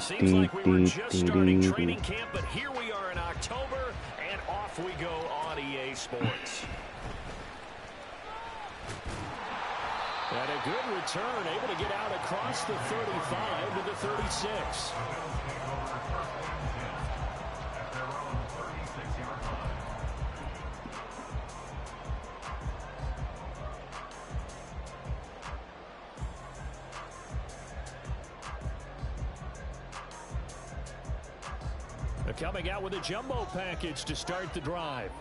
Seems like we were just starting training camp, but here we are in October, and off we go on EA Sports. And a good return, able to get out across the 35 to the 36. Coming out with a jumbo package to start the drive.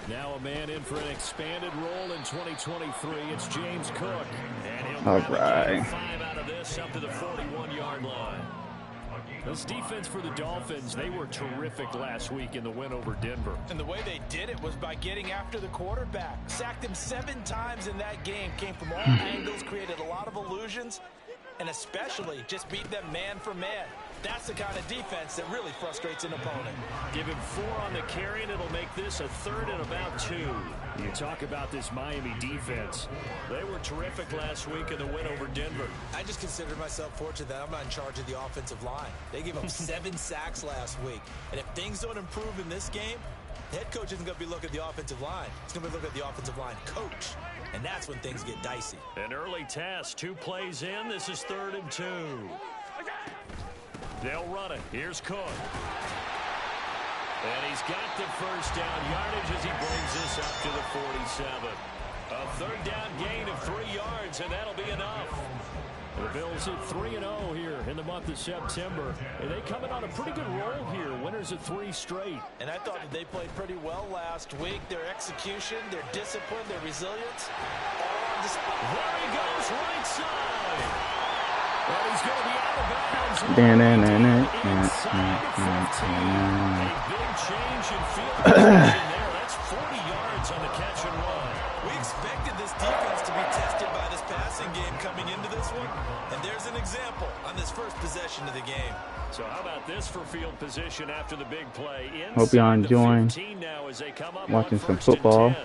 Now a man in for an expanded role in 2023. It's James Cook. And he'll grab 5 out of this up to the 41-yard line. This defense for the Dolphins, they were terrific last week in the win over Denver. And the way they did it was by getting after the quarterback. Sacked him 7 times in that game. Came from all angles, created a lot of illusions, and especially just beat them man for man. That's the kind of defense that really frustrates an opponent. Give him 4 on the carry, and it'll make this a 3rd and about 2. You talk about this Miami defense. They were terrific last week in the win over Denver. I just consider myself fortunate that I'm not in charge of the offensive line. They gave up 7 sacks last week. And if things don't improve in this game, the head coach isn't going to be looking at the offensive line. He's going to be looking at the offensive line coach. And that's when things get dicey. An early test. 2 plays in. This is 3rd and 2. They'll run it. Here's Cook. And he's got the first down yardage as he brings this up to the 47. A 3rd down gain of 3 yards, and that'll be enough. The Bills at 3-0 here in the month of September. And they come in on a pretty good roll here. Winners of 3 straight. And I thought that they played pretty well last week. Their execution, their discipline, their resilience. There he goes, right side. And he's going to be out of bounds. Inside the 15. A big change in field position there. That's 40 yards on the catch and run. We expected this defense to be tested by this passing game coming into this one. And there's an example on this first possession of the game. So how about this for field position after the big play? Hope y'all enjoying watching some football.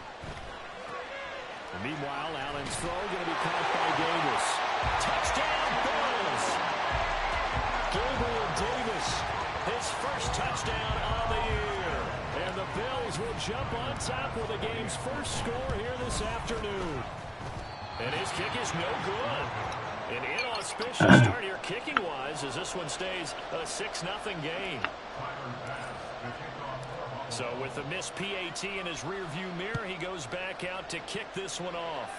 Meanwhile, Allen's throw going to be caught by Davis. Touchdown, Bills! Gabriel Davis, his first touchdown of the year. And the Bills will jump on top with the game's first score here this afternoon. And his kick is no good. An inauspicious start here kicking-wise as this one stays a 6-0 game. So with a missed PAT in his rearview mirror, he goes back out to kick this one off.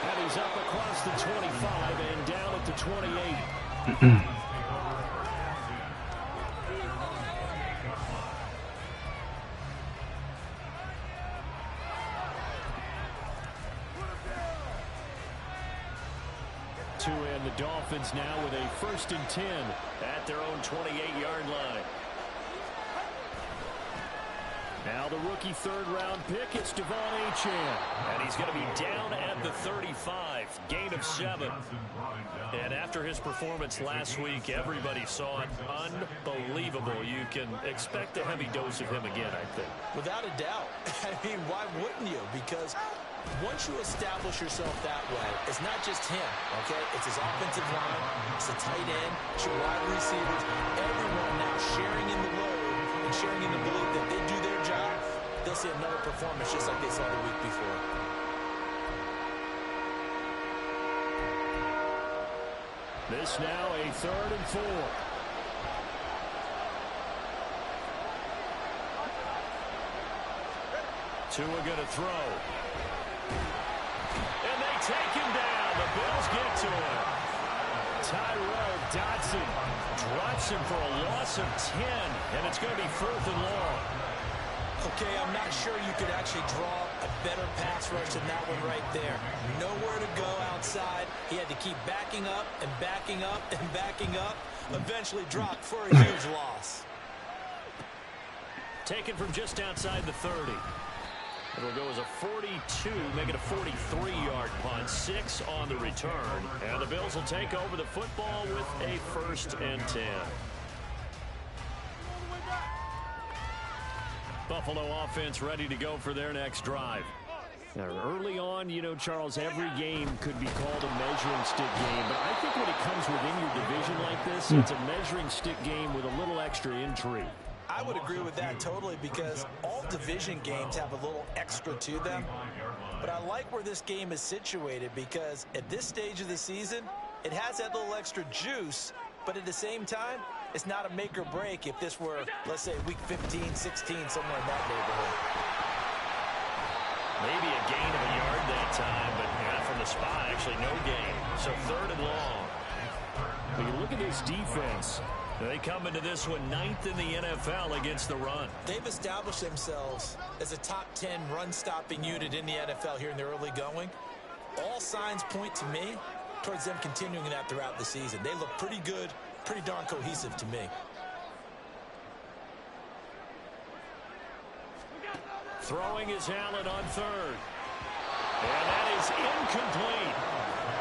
And he's up across the 25 and down at the 28. And the Dolphins now with a 1st and 10 at their own 28-yard line. Now the rookie 3rd-round pick, it's Devon Achane. And he's going to be down at the 35, gain of 7. And after his performance last week, everybody saw it. Unbelievable. You can expect a heavy dose of him again, I think. Without a doubt. I mean, why wouldn't you? Because once you establish yourself that way, it's not just him, okay? It's his offensive line, it's the tight end, it's your wide receivers, everyone now sharing in the load and sharing in the belief that they do their job, they'll see another performance just like they saw the week before. This now a 3rd and 4. Tua going to throw. And they take him down. The Bills get to him. Tyrell Dodson drops him for a loss of 10. And it's going to be 4th and long. Okay, I'm not sure you could actually draw a better pass rush than that one right there. Nowhere to go outside. He had to keep backing up and backing up and backing up. Eventually dropped for a huge loss. Taken from just outside the 30. It'll go as a 42, make it a 43-yard punt, 6 on the return. And the Bills will take over the football with a 1st and 10. Buffalo offense ready to go for their next drive. Now, early on, you know, Charles, every game could be called a measuring stick game. But I think when it comes within your division like this, it's a measuring stick game with a little extra intrigue. I would agree with that totally, because all division games have a little extra to them. But I like where this game is situated, because at this stage of the season, it has that little extra juice. But at the same time, it's not a make or break if this were, let's say, week 15, 16, somewhere in that neighborhood. Maybe a gain of a yard that time, but not from the spot. Actually, no gain. So 3rd and long. When you look at this defense, they come into this one 9th in the NFL against the run. They've established themselves as a top 10 run-stopping unit in the NFL here in the early going. All signs point to me towards them continuing that throughout the season. They look pretty good, pretty darn cohesive to me. Throwing is Allen on 3rd. And that is incomplete.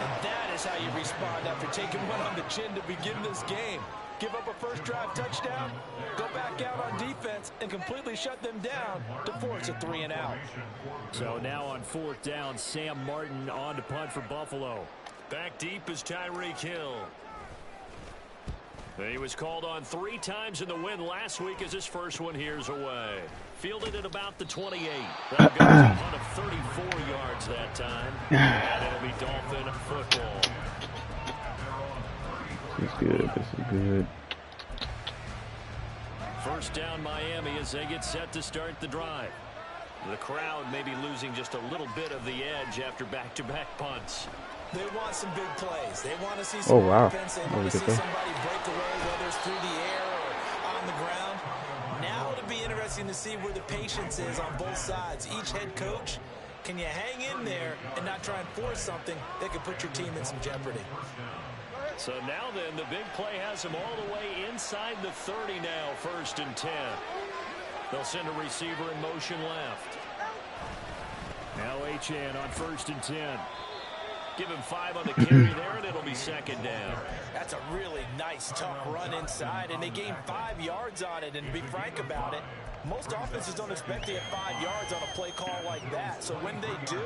And that is how you respond after taking one on the chin to begin this game. Give up a first drive touchdown, go back out on defense, and completely shut them down to force a 3-and-out. So now on 4th down, Sam Martin on to punt for Buffalo. Back deep is Tyreek Hill. He was called on 3 times in the win last week as his first one here's away. Fielded at about the 28. That goes a punt of 34 yards that time. And it'll be Dolphin football. This is good. This is good. First down Miami as they get set to start the drive. The crowd may be losing just a little bit of the edge after back-to-back punts. They want some big plays. They want to see some offense. They want to see somebody break away, whether it's through the air or on the ground. Now it'll be interesting to see where the patience is on both sides. Each head coach, can you hang in there and not try and force something that could put your team in some jeopardy? So now then, the big play has him all the way inside the 30 now, 1st and 10. They'll send a receiver in motion left. Now Achane on 1st and 10. Give him 5 on the carry there, and it'll be 2nd down. That's a really nice, tough run inside, and they gained 5 yards on it. And to be frank about it, most offenses don't expect to get 5 yards on a play call like that. So when they do,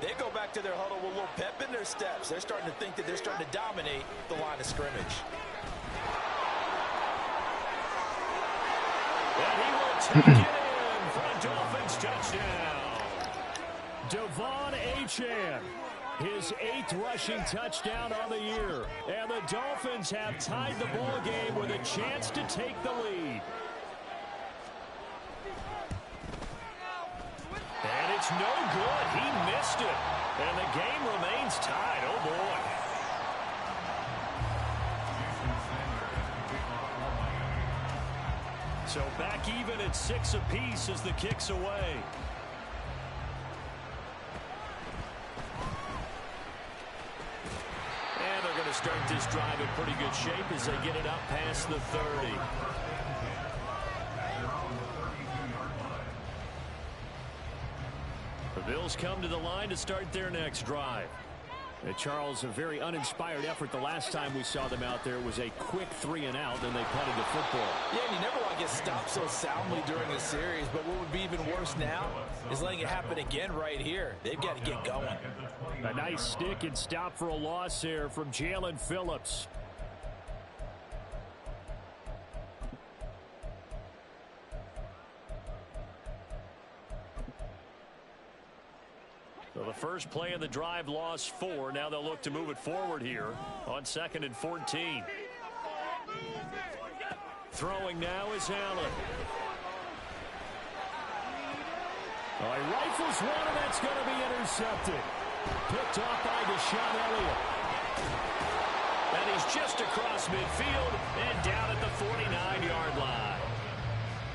they go back to their huddle with a little pep in their steps. They're starting to think that they're starting to dominate the line of scrimmage. And he will take it in for a Dolphins touchdown. Devon Achane, his 8th rushing touchdown on the year. And the Dolphins have tied the ball game with a chance to take the lead. And it's no good. He missed it. And the game remains tied. Oh, boy. So back even at 6 apiece as the kick's away. And they're going to start this drive in pretty good shape as they get it up past the 30. The Bills come to the line to start their next drive. Charles, a very uninspired effort the last time we saw them out there was a quick 3-and-out, and they punted the football. Yeah, and you never want to get stopped so soundly during a series, but what would be even worse now is letting it happen again right here. They've got to get going. A nice stick and stop for a loss there from Jalen Phillips. So the first play of the drive lost 4. Now they'll look to move it forward here on 2nd and 14. Throwing now is Allen. Oh, he rifles one, and that's going to be intercepted. Picked off by Deshaun Elliott. And he's just across midfield and down at the 49-yard line.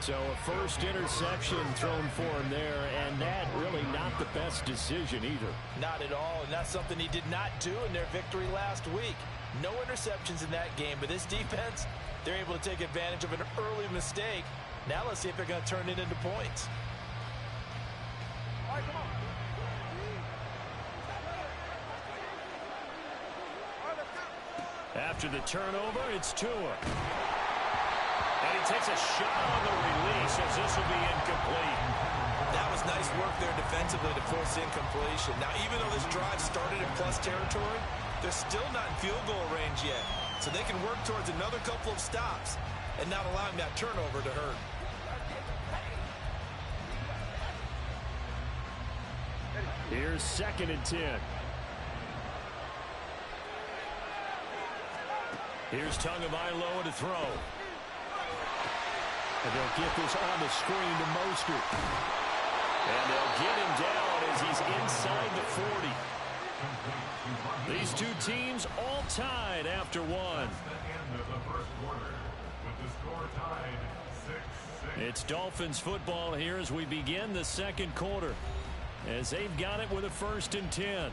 So a first interception thrown for him there, and that really not the best decision either. Not at all, and that's something he did not do in their victory last week. No interceptions in that game, but this defense, they're able to take advantage of an early mistake. Now let's see if they're going to turn it into points. All right, come on. After the turnover, it's Tua. And he takes a shot on the release as this will be incomplete. That was nice work there defensively to force incompletion. Now, even though this drive started in plus territory, they're still not in field goal range yet. So they can work towards another couple of stops and not allowing that turnover to hurt. Here's 2nd and 10. Here's Tagovailoa to throw. And they'll get this on the screen to Mostert. And they'll get him down as he's inside the 40. These two teams all tied after one. It's Dolphins football here as we begin the second quarter, as they've got it with a 1st and 10.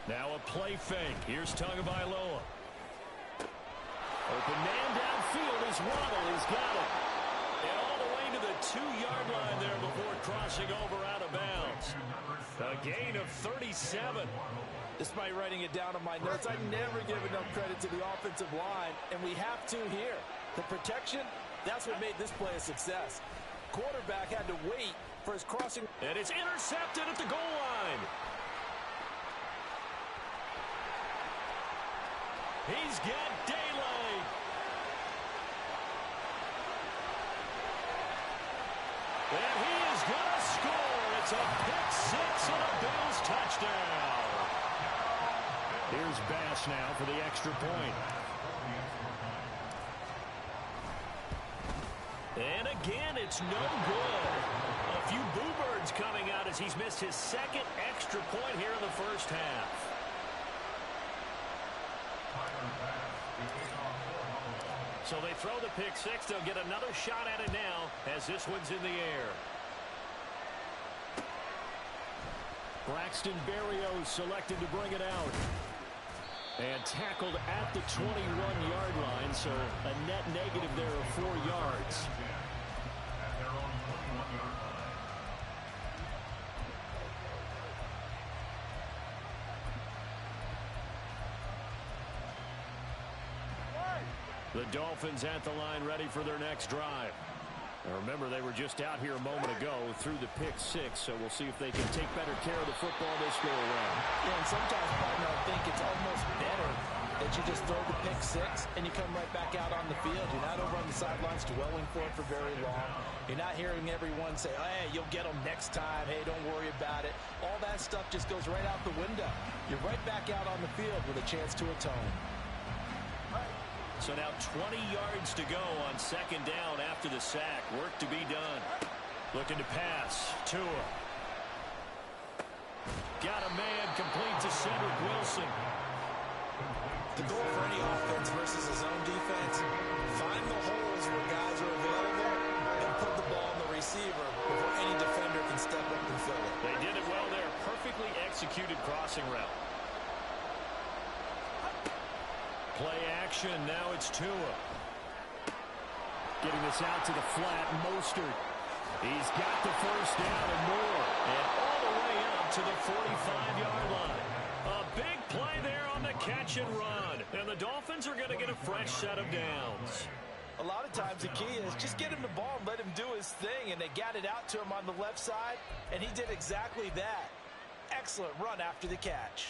Now a play fake. Here's Tagovailoa. Open man downfield is Waddle. He's got it. And all the way to the 2-yard line there before crossing over out of bounds. A gain of 37. Despite writing it down on my notes, I never give enough credit to the offensive line, and we have to here. The protection, that's what made this play a success. Quarterback had to wait for his crossing. And it's intercepted at the goal line. He's got daylight. And he is going to score. It's a pick six and a Bills touchdown. Here's Bass now for the extra point. And again, it's no good. A few Boo Birds coming out as he's missed his 2nd extra point here in the first half. So they throw the pick six. They'll get another shot at it now as this one's in the air. Braxton Berrios selected to bring it out. And tackled at the 21-yard line, so a net negative there of 4 yards. The Dolphins at the line ready for their next drive. Now remember, they were just out here a moment ago through the pick six, so we'll see if they can take better care of the football this go around. Yeah, and sometimes, partner, I think it's almost better that you just throw the pick six and you come right back out on the field. You're not over on the sidelines dwelling for it for very long. You're not hearing everyone say, hey, you'll get them next time. Hey, don't worry about it. All that stuff just goes right out the window. You're right back out on the field with a chance to atone. So now 20 yards to go on 2nd down after the sack. Work to be done. Looking to pass. Tua. Got a man complete to Cedric Wilson. The goal for any offense versus his own defense, find the holes where guys are available and put the ball on the receiver before any defender can step up and fill it. They did it well there. Perfectly executed crossing route. Play action. Now it's Tua. Getting this out to the flat. Mostert. He's got the first down and more. And all the way up to the 45-yard line. A big play there on the catch and run. And the Dolphins are going to get a fresh set of downs. A lot of times the key is just get him the ball and let him do his thing. And they got it out to him on the left side. And he did exactly that. Excellent run after the catch.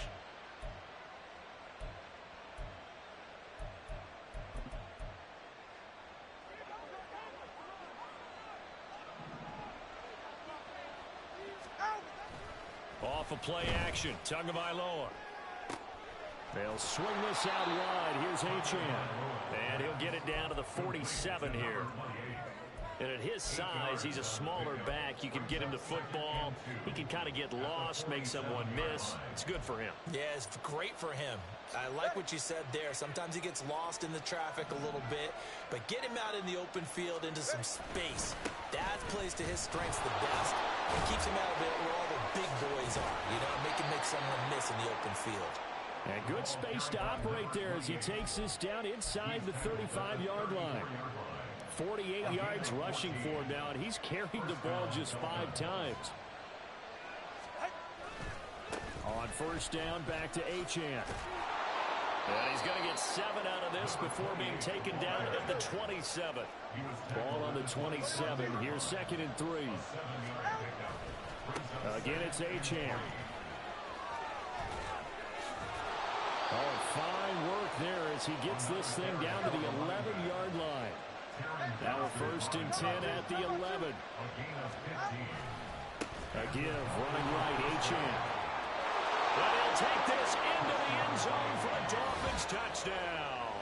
Off of play action. Tagovailoa. They'll swing this out wide. Here's Achane. And he'll get it down to the 47 here. And at his size, he's a smaller back. You can get him to football. He can kind of get lost, make someone miss. It's good for him. Yeah, it's great for him. I like what you said there. Sometimes he gets lost in the traffic a little bit. But get him out in the open field into some space. That plays to his strengths the best and keeps him out of it where all the big boys are. someone miss in the open field. And good space to operate there as he takes this down inside the 35-yard line. 48 yards rushing for him now, and he's carried the ball just 5 times. On first down, back to Achane. And he's going to get 7 out of this before being taken down at the 27. Ball on the 27. Here's 2nd and 3. Again, it's Achane. Oh, fine work there as he gets this thing down to the 11-yard line. Now a 1st and 10 at the 11. A give, running right, Achane. And he'll take this into the end zone for a Dolphins touchdown.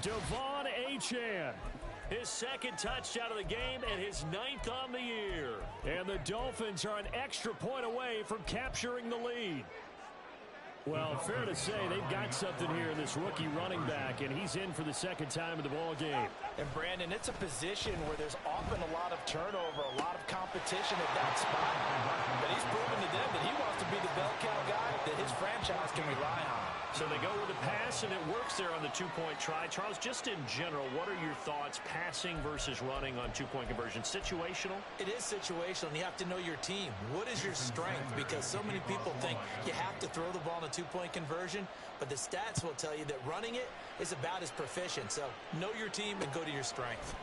Devon Achane, his 2nd touchdown of the game and his 9th on the year. And the Dolphins are an extra point away from capturing the lead. Well, fair to say they've got something here in this rookie running back, and he's in for the 2nd time of the ball game. And, Brandon, it's a position where there's often a lot of turnover, a lot of competition at that spot. But he's proven to them that he wants to be the bell cow guy that his franchise can rely on. So they go with a pass, and it works there on the 2-point try. Charles, just in general, what are your thoughts passing versus running on 2-point conversion? Situational? It is situational, and you have to know your team. What is your strength? Because so many people think you have to throw the ball in a 2-point conversion, but the stats will tell you that running it is about as proficient. So know your team and go to your strength.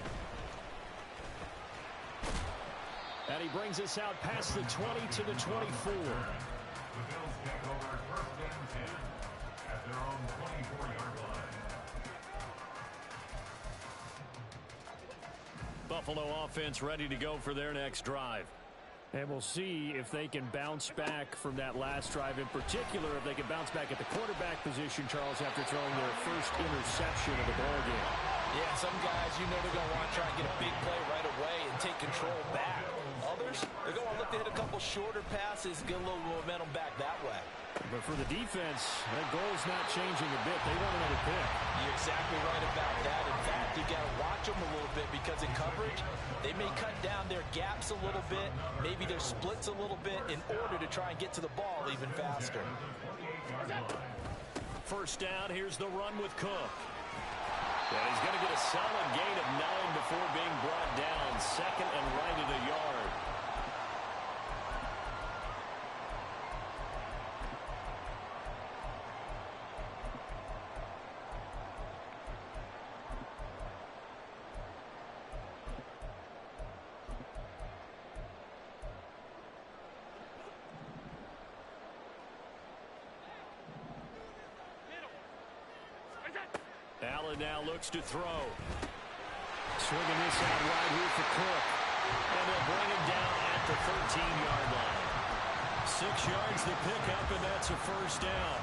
And he brings us out past the 20 to the 24. Buffalo offense ready to go for their next drive. And we'll see if they can bounce back from that last drive. In particular, if they can bounce back at the quarterback position, Charles, after throwing their first interception of the ball game. Yeah, some guys, you know, they're going to want to try and get a big play right away and take control back. Others, they're going to look to hit a couple shorter passes, get a little momentum back that way. But for the defense, that goal's not changing a bit. They want another pick. You're exactly right about that. In fact, you got to watch them a little bit because in coverage, they may cut down their gaps a little bit, maybe their splits a little bit in order to try and get to the ball even faster. First down, here's the run with Cook. And he's going to get a solid gain of 9 before being brought down. 2nd and right at a yard. Allen now looks to throw. Swinging this out right here for Cook. And they'll bring him down at the 13-yard line. 6 yards to pick up, and that's a first down.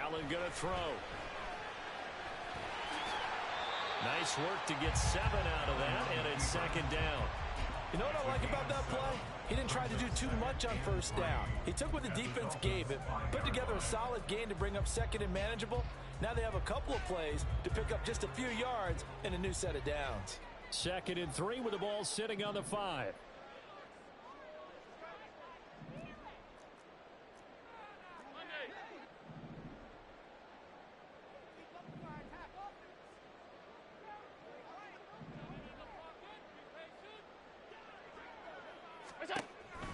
Allen going to throw. Nice work to get 7 out of that, and it's 2nd down. You know what I like about that play? He didn't try to do too much on first down. He took what the defense gave him, put together a solid gain to bring up 2nd and manageable. Now they have a couple of plays to pick up just a few yards and a new set of downs. 2nd and 3 with the ball sitting on the 5.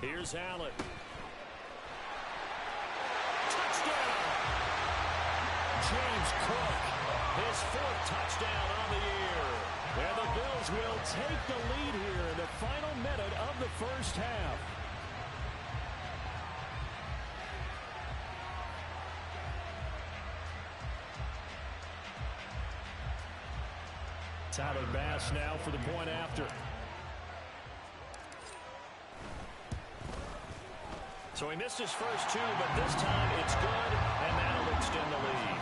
Here's Allen. Touchdown! James Cook, his 4th touchdown on the year. And the Bills will take the lead here in the final minute of the first half. Tyler Bass now for the point after. So he missed his first 2, but this time it's good, and that'll extend the lead.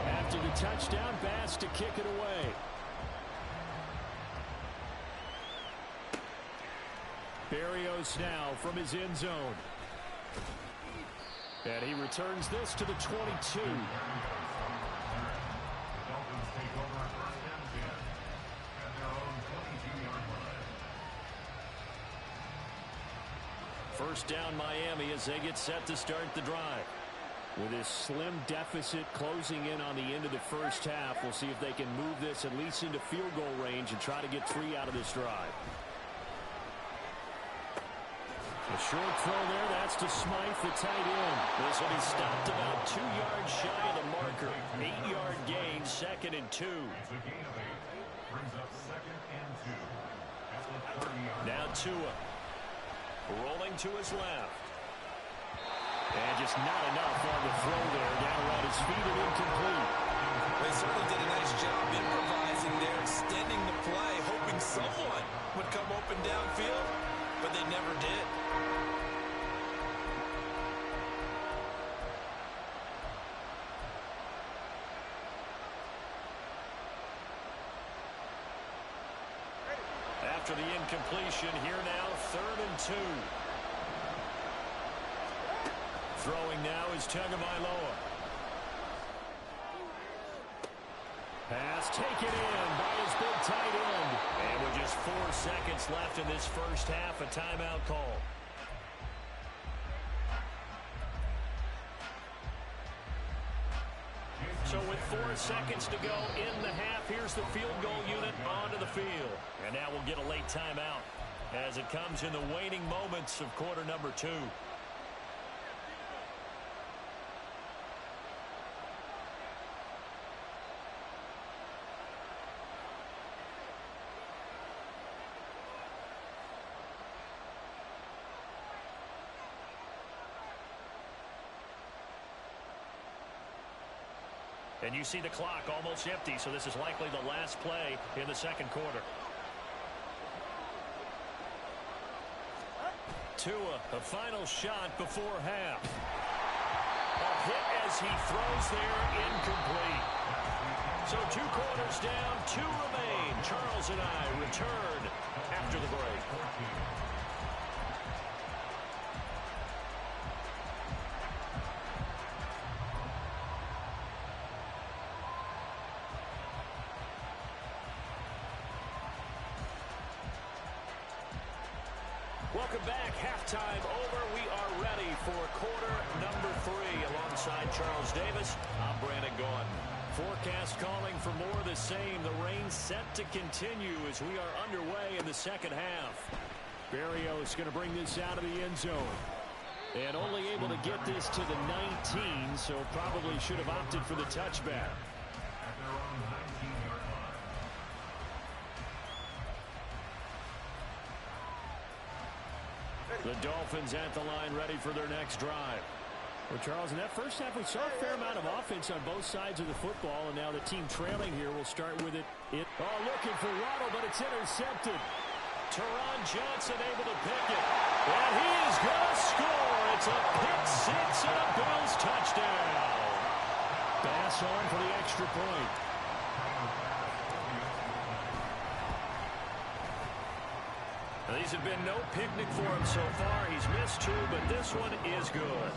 After the touchdown, Bass to kick it away. Berrios now from his end zone. And he returns this to the 22. First down Miami as they get set to start the drive. With this slim deficit closing in on the end of the first half, we'll see if they can move this at least into field goal range and try to get 3 out of this drive. A short throw there, that's to Smythe, the tight end. This will be stopped about 2 yards shy of the marker. 8-yard gain, 2nd and 2. Now Tua. Rolling to his left. And just not enough on the throw there. Down around his feet and incomplete. They certainly did a nice job improvising there, extending the play, hoping someone would come open downfield, but they never did. After the incompletion, here now, 3rd and 2. Throwing now is Tagovailoa. Pass taken in by his big tight end. And with just 4 seconds left in this first half, a timeout call. So with 4 seconds to go in the half, here's the field goal unit onto the field. And now we'll get a late timeout as it comes in the waning moments of quarter number 2. And you see the clock almost empty, so this is likely the last play in the second quarter. Tua, a final shot before half. A hit as he throws there, incomplete. So 2 quarters down, 2 remain. Charles and I return after the break. Welcome back. Halftime over. We are ready for quarter number 3. Alongside Charles Davis, I'm Brandon Gaudin. Forecast calling for more of the same. The rain set to continue as we are underway in the second half. Berrios going to bring this out of the end zone. And only able to get this to the 19, so probably should have opted for the touchback. The Dolphins at the line ready for their next drive. Well, Charles, in that first half, we saw a fair amount of offense on both sides of the football, and now the team trailing here will start with it. Looking for Waddle, but it's intercepted. Teron Johnson able to pick it. And he is going to score. It's a pick 6 and a Bills touchdown. Bass on for the extra point. These have been no picnic for him so far. He's missed 2, but this one is good.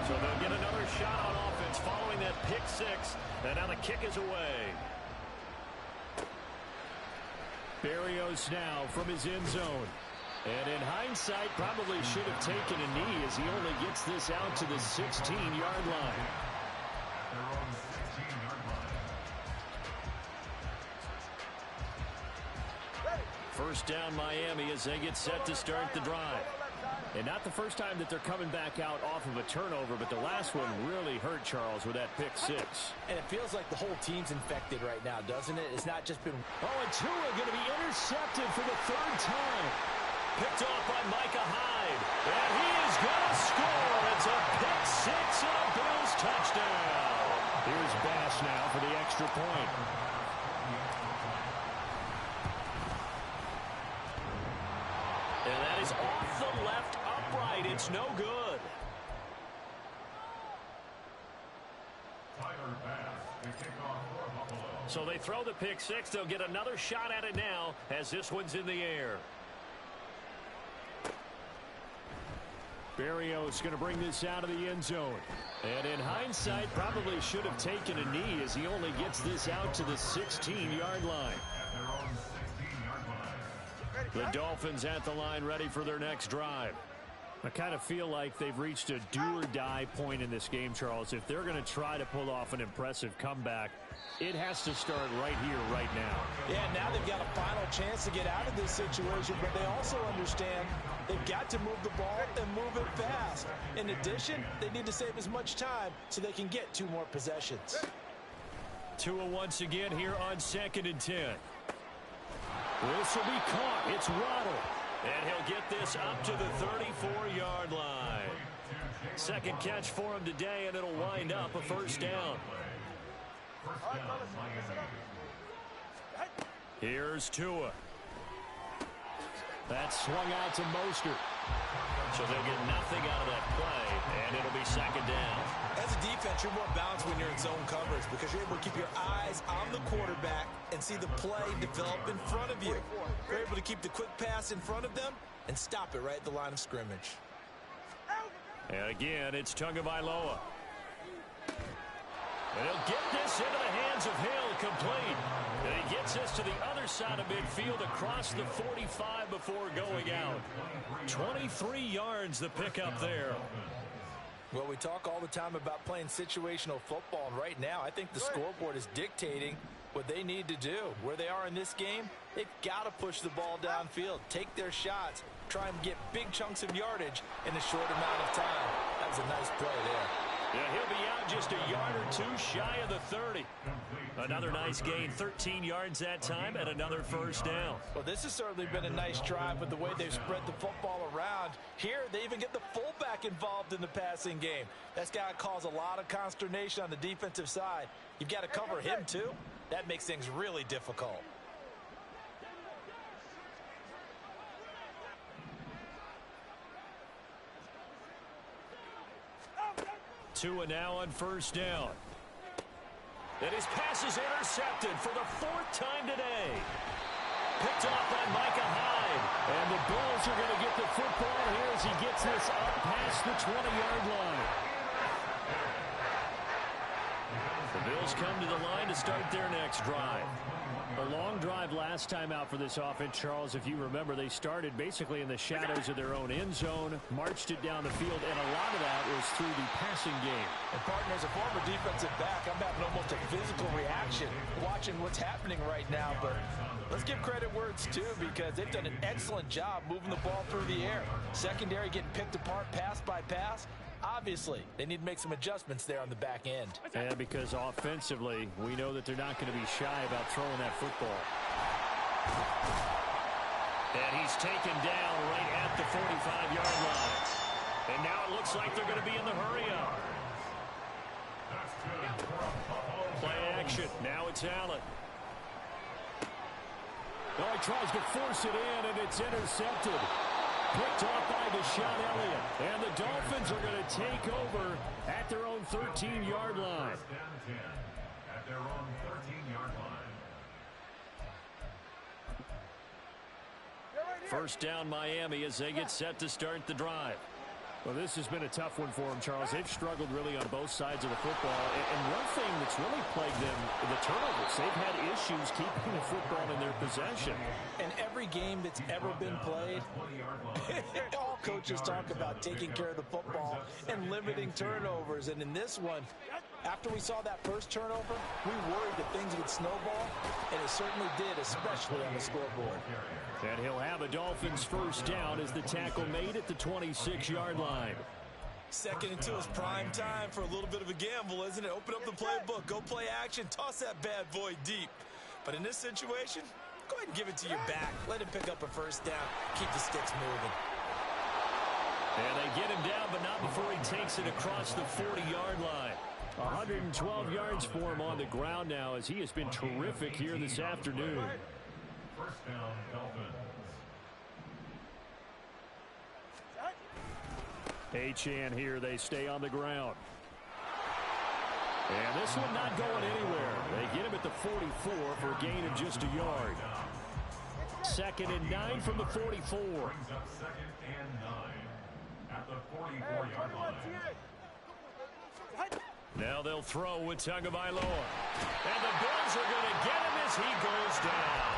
So they'll get another shot on offense following that pick 6. And now the kick is away. Berrios now from his end zone. And in hindsight, probably should have taken a knee as he only gets this out to the 16-yard line. First down Miami as they get set to start the drive. And not the first time that they're coming back out off of a turnover, but the last one really hurt Charles with that pick 6. And it feels like the whole team's infected right now, doesn't it? It's not just been... Oh, and Tua going to be intercepted for the 3rd time. Picked off by Micah Hyde. And he is going to score. It's a pick 6 and a Bills touchdown. Here's Bass now for the extra point. And that is off the left upright. It's no good. Tyler Bass. So they throw the pick six. They'll get another shot at it now as this one's in the air. Berrios going to bring this out of the end zone. And in hindsight, probably should have taken a knee as he only gets this out to the 16-yard line. The Dolphins at the line ready for their next drive. I kind of feel like they've reached a do-or-die point in this game, Charles. If they're going to try to pull off an impressive comeback, it has to start right here, right now. Yeah, now they've got a final chance to get out of this situation, but they also understand they've got to move the ball and move it fast. In addition, they need to save as much time so they can get 2 more possessions. Tua once again here on 2nd and 10. This will be caught. It's Waddle. And he'll get this up to the 34-yard line. Second catch for him today, and it'll wind up a first down. Here's Tua. That's swung out to Mostert. So they'll get nothing out of that play, and it'll be second down. As a defense, you're more balanced when you're in zone coverage because you're able to keep your eyes on the quarterback and see the play develop in front of you. You're able to keep the quick pass in front of them and stop it right at the line of scrimmage. And again, it's Tagovailoa. And he'll get this into the hands of Hill, complete. And he gets this to the other side of midfield across the 45 before going out. 23 yards the pickup there. Well, we talk all the time about playing situational football, and right now I think the scoreboard is dictating what they need to do. Where they are in this game, they've got to push the ball downfield, take their shots, try and get big chunks of yardage in a short amount of time. That was a nice play there. Yeah, he'll be out just a yard or 2 shy of the 30. Another nice gain, 13 yards that time, and another first down. Well, this has certainly been a nice drive with the way they've spread the football around. Here, they even get the fullback involved in the passing game. That's got to cause a lot of consternation on the defensive side. You've got to cover him, too. That makes things really difficult. Tua now on first down. And his pass is intercepted for the 4th time today. Picked off by Micah Hyde. And the Bills are going to get the football here as he gets this up past the 20-yard line. The Bills come to the line to start their next drive. A long drive last time out for this offense, Charles. If you remember, they started basically in the shadows of their own end zone, marched it down the field, and a lot of that was through the passing game. And, partner, as a former defensive back, I'm having almost a physical reaction watching what's happening right now. But let's give credit where it's due because they've done an excellent job moving the ball through the air. Secondary getting picked apart pass by pass. Obviously, they need to make some adjustments there on the back end. And because offensively, we know that they're not going to be shy about throwing that football. And he's taken down right at the 45-yard line. And now it looks like they're going to be in the hurry-up. Play action. Now it's Allen. Oh, he tries to force it in, and it's intercepted. Picked off by Deshaun Elliott. And the Dolphins are going to take over at their own 13-yard line. At their own 13-yard line. First down Miami as they get set to start the drive. Well, this has been a tough one for them, Charles. They've struggled really on both sides of the football. And one thing that's really plagued them, the turnovers. They've had issues keeping the football in their possession. In every game that's ever been played, all coaches talk about taking care of the football and limiting turnovers. And in this one, after we saw that first turnover, we worried that things would snowball, and it certainly did, especially on the scoreboard. And he'll have a Dolphins first down as the tackle made at the 26-yard line. 2nd and 2 is prime time for a little bit of a gamble, isn't it? Open up the playbook, go play action, toss that bad boy deep. But in this situation, go ahead and give it to your back. Let him pick up a first down. Keep the sticks moving. And they get him down, but not before he takes it across the 40-yard line. 112 yards for him on the ground now as he has been terrific here this afternoon. First down, Dolphins. Achane here, they stay on the ground. And this one not going anywhere. They get him at the 44 for a gain of just a yard. 2nd and 9 from the 44. Brings up 2nd and 9 at the 44-yard line. Now they'll throw with Tagovailoa. And the Bills are going to get him as he goes down.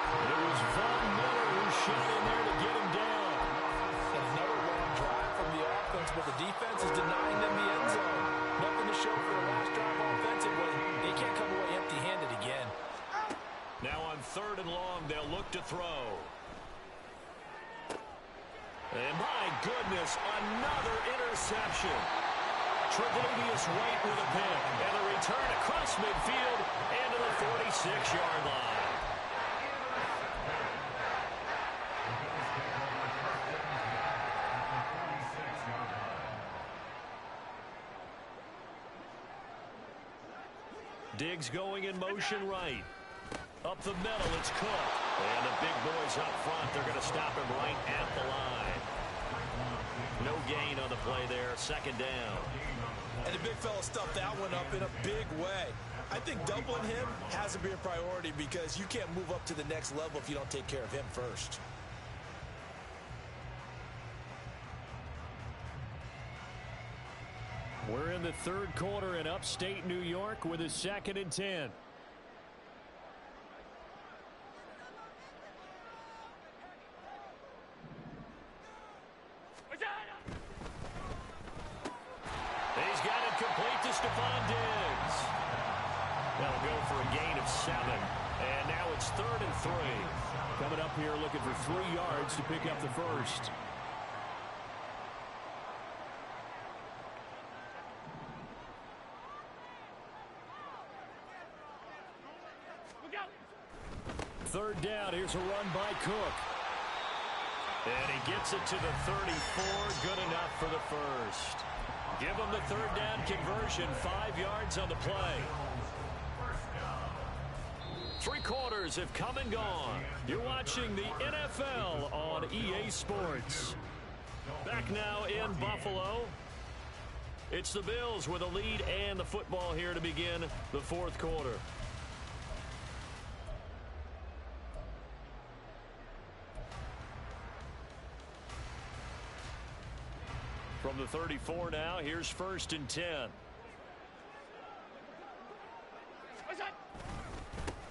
It was Von Miller who shot in there to get him down. And another long drive from the offense, but the defense is denying them the end zone. Nothing to show for the last drive offensively. They can't come away empty-handed again. Now on 3rd and long, they'll look to throw. And my goodness, another interception. Tre'Davious White with a pick. And the return across midfield and to the 46-yard line. Diggs going in motion right. Up the middle, it's Cook. And the big boys up front, they're going to stop him right at the line. No gain on the play there, 2nd down. And the big fella stuffed that one up in a big way. I think doubling him has to be a priority because you can't move up to the next level if you don't take care of him first. We're in the 3rd quarter in upstate New York with a 2nd and 10. He's got it complete to Stephon Diggs. That'll go for a gain of 7. And now it's 3rd and 3. Coming up here looking for 3 yards to pick up the first. Third down, here's a run by Cook. And he gets it to the 34, good enough for the first. Give him the 3rd down conversion, 5 yards on the play. 3 quarters have come and gone. You're watching the NFL on EA Sports. Back now in Buffalo. It's the Bills with a lead and the football here to begin the 4th quarter. From the 34 now, here's 1st and 10.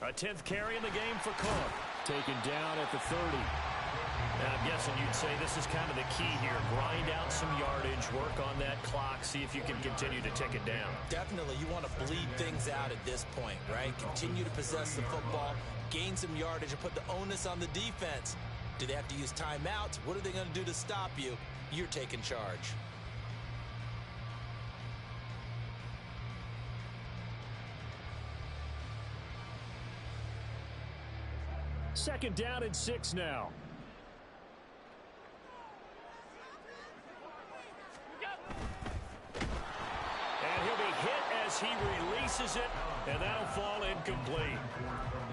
A 10th carry in the game for Cook. Taken down at the 30. And I'm guessing you'd say this is kind of the key here. Grind out some yardage, work on that clock, see if you can continue to tick it down. Definitely, you want to bleed things out at this point, right? Continue to possess the football, gain some yardage, and put the onus on the defense. Do they have to use timeouts? What are they going to do to stop you? You're taking charge. Second down and 6 now. And he'll be hit as he releases it, and that'll fall incomplete.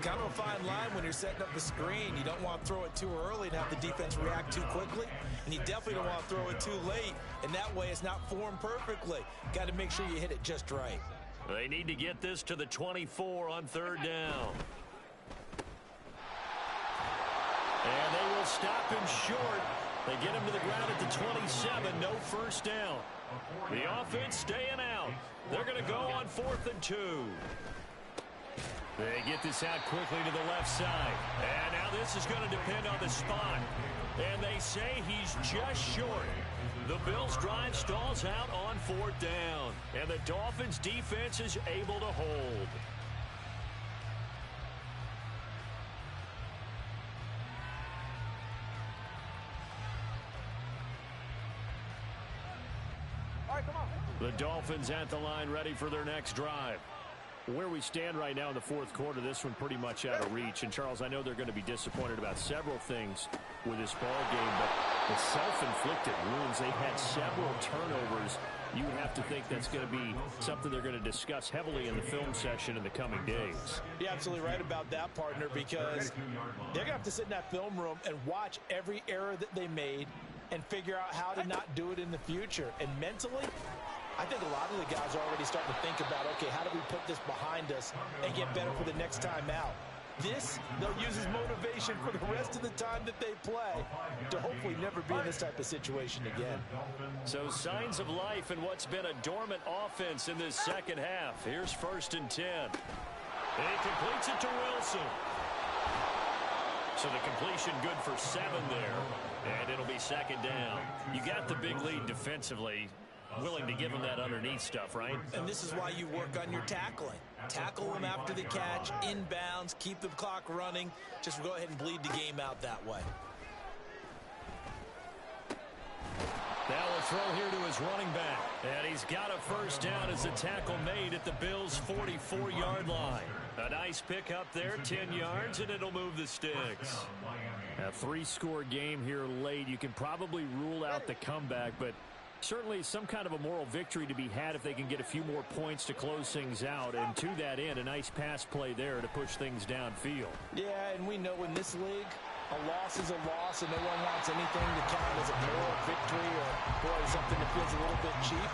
Kind of a fine line when you're setting up the screen. You don't want to throw it too early and have the defense react too quickly, and you definitely don't want to throw it too late, and that way it's not formed perfectly. Got to make sure you hit it just right. They need to get this to the 24 on 3rd down. And they will stop him short. They get him to the ground at the 27. No first down. The offense staying out. They're going to go on 4th and 2. They get this out quickly to the left side. And now this is going to depend on the spot. And they say he's just short. The Bills' drive stalls out on 4th down. And the Dolphins' defense is able to hold. The Dolphins at the line ready for their next drive. Where we stand right now in the 4th quarter, this one pretty much out of reach. And, Charles, I know they're going to be disappointed about several things with this ball game, but the self-inflicted wounds, they've had several turnovers. You have to think that's going to be something they're going to discuss heavily in the film session in the coming days. You're absolutely right about that, partner, because they're going to have to sit in that film room and watch every error that they made and figure out how to not do it in the future. And mentally, I think a lot of the guys are already starting to think about, okay, how do we put this behind us and get better for the next time out? This, they'll use as motivation for the rest of the time that they play to hopefully never be in this type of situation again. So signs of life in what's been a dormant offense in this second half. Here's 1st and 10. He completes it to Wilson. So the completion good for 7 there. And it'll be 2nd down. You got the big lead defensively. Willing to give him that underneath stuff, right? And this is why you work on your tackling. Tackle them after the catch, inbounds, keep the clock running. Just go ahead and bleed the game out that way. Now a throw here to his running back. And he's got a 1st down as the tackle made at the Bills' 44-yard line. A nice pick up there, 10 yards, and it'll move the sticks. A 3-score game here late. You can probably rule out the comeback, but certainly some kind of a moral victory to be had if they can get a few more points to close things out. And to that end, a nice pass play there to push things downfield. Yeah, and we know in this league, a loss is a loss, and no one wants anything to count as a moral victory or, boy, something that feels a little bit cheap.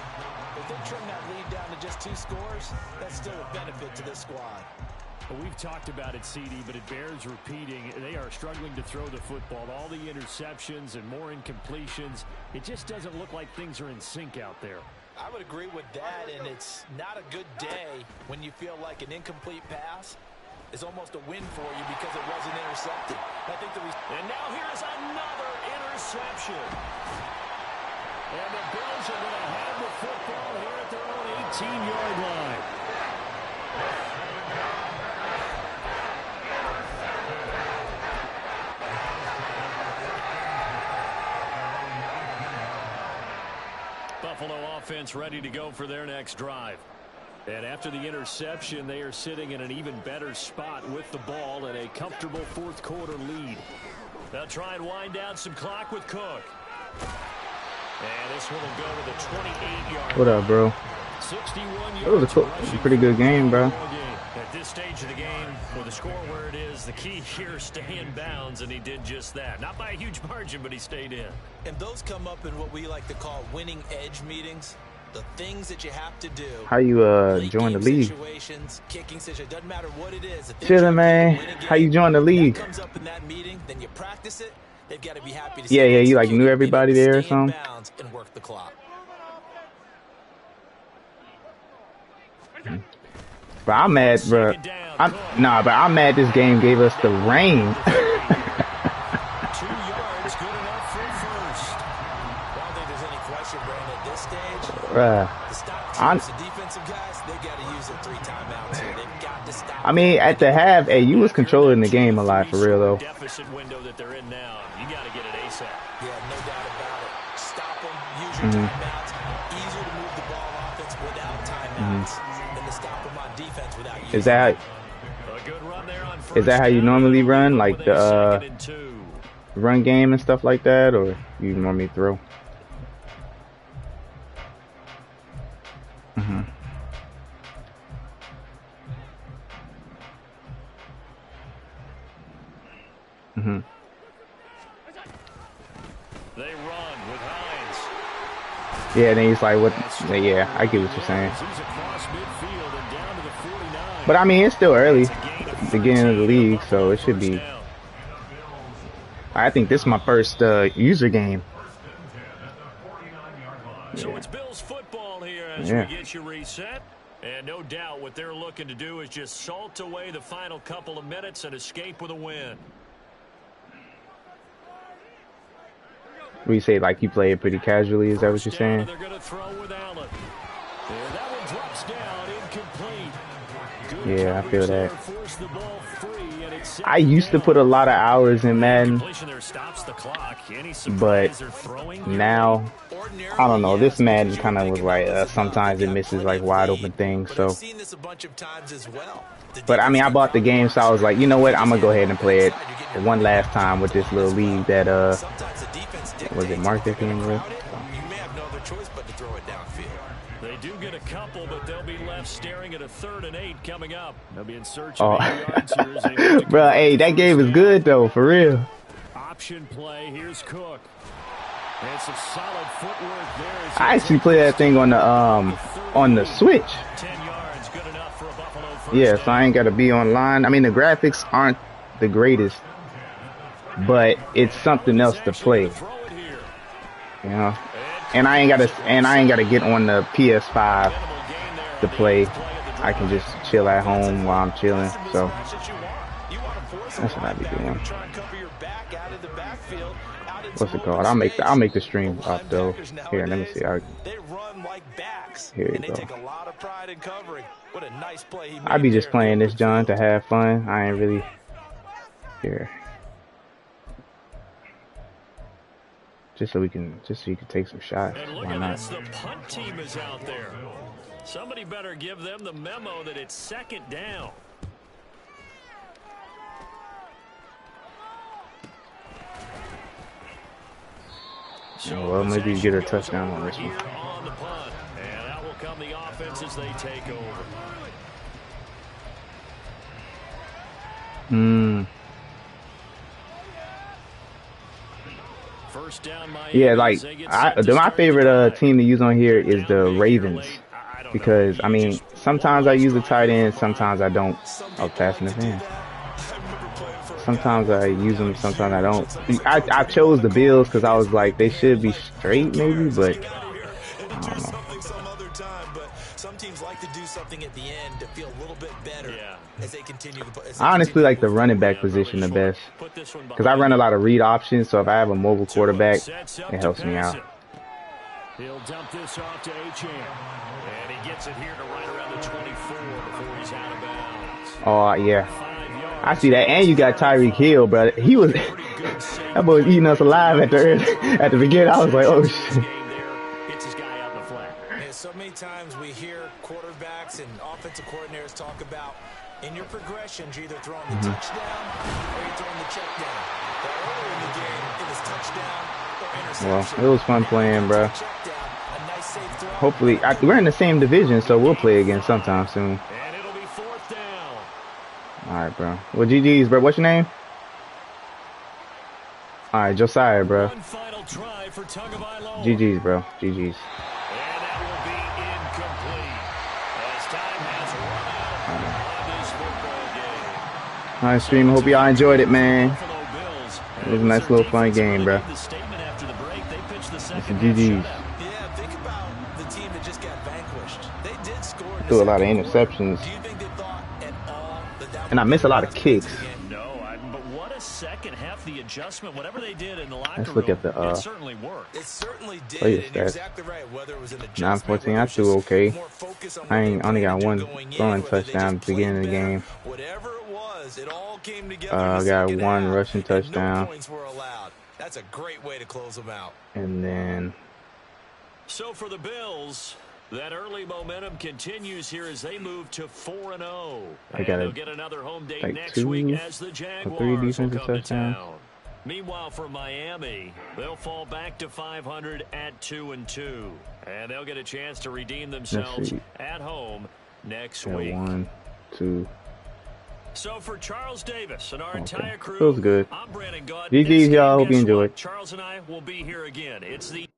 If they trim that lead down to just 2 scores, that's still a benefit to this squad. Well, we've talked about it, CD, but it bears repeating. They are struggling to throw the football. All the interceptions and more incompletions. It just doesn't look like things are in sync out there. I would agree with that, and it's not a good day when you feel like an incomplete pass is almost a win for you because it wasn't intercepted. And now here's another interception. And the Bills are going to have the football here at their own 18-yard line. Buffalo offense ready to go for their next drive. And after the interception, they are sitting in an even better spot with the ball and a comfortable 4th quarter lead. They'll try and wind down some clock with Cook. And this one will go to the 28-yard. What up, bro? 61 That was a pretty good game, bro. At this stage of the game, with the score where it is, the key here, stay in bounds, and he did just that. Not by a huge margin, but he stayed in. And those come up in what we like to call winning edge meetings. The things that you have to do. How you join the league? Kicking situations, doesn't matter what it is. Chillin', man. How you join the league? Comes up in that meeting, then you practice it. They've got to be happy to yeah, you like knew everybody there or something? And work the clock. But I'm mad, bro. I'm mad this game gave us the rain. 2 yards, good enough for 1st. I don't think there's any question, Brandon, at this stage. Bruh. The stop teams, the defensive guys, they got to use their 3 timeouts here. They've got to stop. I mean, at the half, hey, you was controlling the game a lot for real, though. Deficit window that they're in now. You got to get it ASAP. Yeah, no doubt about it. Stop them, use your timeouts. Easier to move the ball on offense without timeouts than to stop them on defense without using Is that how you normally run, like the run game and stuff like that, or you normally throw? They run with Hines. Yeah, then he's like, what? Yeah, I get what you're saying. But I mean, it's still early, beginning of the league, so it should be. I think this is my first user game. So it's Bills football here as we get you reset. And no doubt what they're looking to do is just salt away the final couple of minutes and escape with a win. What you say, like you play it pretty casually? Is that what you're saying? They're going to throw with Allen. And that one drops down, incomplete. Good yeah, I feel that. Force the ball free, and it's I used to put a lot of hours in Madden, but now, I don't know, this Madden kind of was like, sometimes it misses like wide open things, so. But I mean, I bought the game, so I was like, you know what, I'm gonna go ahead and play it one last time with this little league that, was it Mark that came with? They do get a couple, but they'll be left staring at a 3rd and 8 coming up. They'll be in search of 8 yards here as they bro, hey, that game is good though, for real. Option play. Here's Cook. And some solid footwork there. I actually play that thing on the Switch. 10 yards, good enough for a Buffalo first Yeah, so I ain't gotta be online. I mean, the graphics aren't the greatest, but it's something else to play. You know, and I ain't gotta get on the PS5 to play. I can just chill at home while I'm chilling. So that's what I be doing. What's it called? I'll make the stream up though. Here, let me see. They run like backs. Here you and go. They take a lot of pride in covering. What a nice play he made. I be just there. playing this John to have fun. I ain't really here. Just so you can take some shots. And look Why at not? this, the punt team is out there. Somebody better give them the memo that it's second down. So, well, maybe you get a touchdown on this one. On the punt, and that will come the offense as they take over. First down, Miami. Yeah, like my favorite team to use on here is the Ravens, because I mean sometimes I use the tight end, sometimes I don't. Oh, passing the fan. Sometimes I use them, sometimes I don't. I chose the Bills because I was like they should be straight maybe, but I don't know. Some teams like to do something at the end to feel a little bit better as they continue. I honestly like the running back position the best because I run a lot of read options, so if I have a mobile quarterback, it helps me out. He'll dump this off to Achane, and he gets it here to right around the 24 before he's out of bounds. Oh yeah, I see that, and you got Tyreek Hill, bro. He was that boy was eating us alive at the beginning. I was like, oh shit. So many times we hear quarterbacks and offensive coordinators talk about in your progressions, you're either throwing the touchdown or you're throwing the check down. But earlier in the game, it was touchdown or interception. Well, it was fun playing, bro. Hopefully, we're in the same division, so we'll play again sometime soon. And it'll be fourth down. All right, bro. Well, GG's, bro. What's your name? All right, Josiah, bro. One final try for Tagovailoa. GG's, bro. GG's. Alright, stream. Hope y'all enjoyed it, man. It was a nice little fun game, bro. It's a GG's. Yeah, think about the team that just got vanquished. They did score. Threw a lot of interceptions. Do you think they thought at all that and I missed a lot of kicks. No, but what a second half, the adjustment, whatever they did in the locker Let's look at the it certainly worked. It certainly did. Player And you're stats. exactly right. Whether it was an adjustment, 9-14, I threw okay. I only got one throwing touchdown at the beginning of the game. Whatever it was, it all came together. I got one rushing touchdown. No points were allowed. That's a great way to close them out. And then So for the Bills, that early momentum continues here as they move to 4-0. I got they'll get another home date like next week as the 3 Jaguars will defensive come to touchdowns. town. Meanwhile, for Miami, they'll fall back to 500 at 2-2, and they'll get a chance to redeem themselves at home next week. 1, 2. So for Charles Davis and our entire crew, Feels good. I'm Brandon Gaunt. GG's, y'all. Hope you enjoyed. Charles and I will be here again. It's the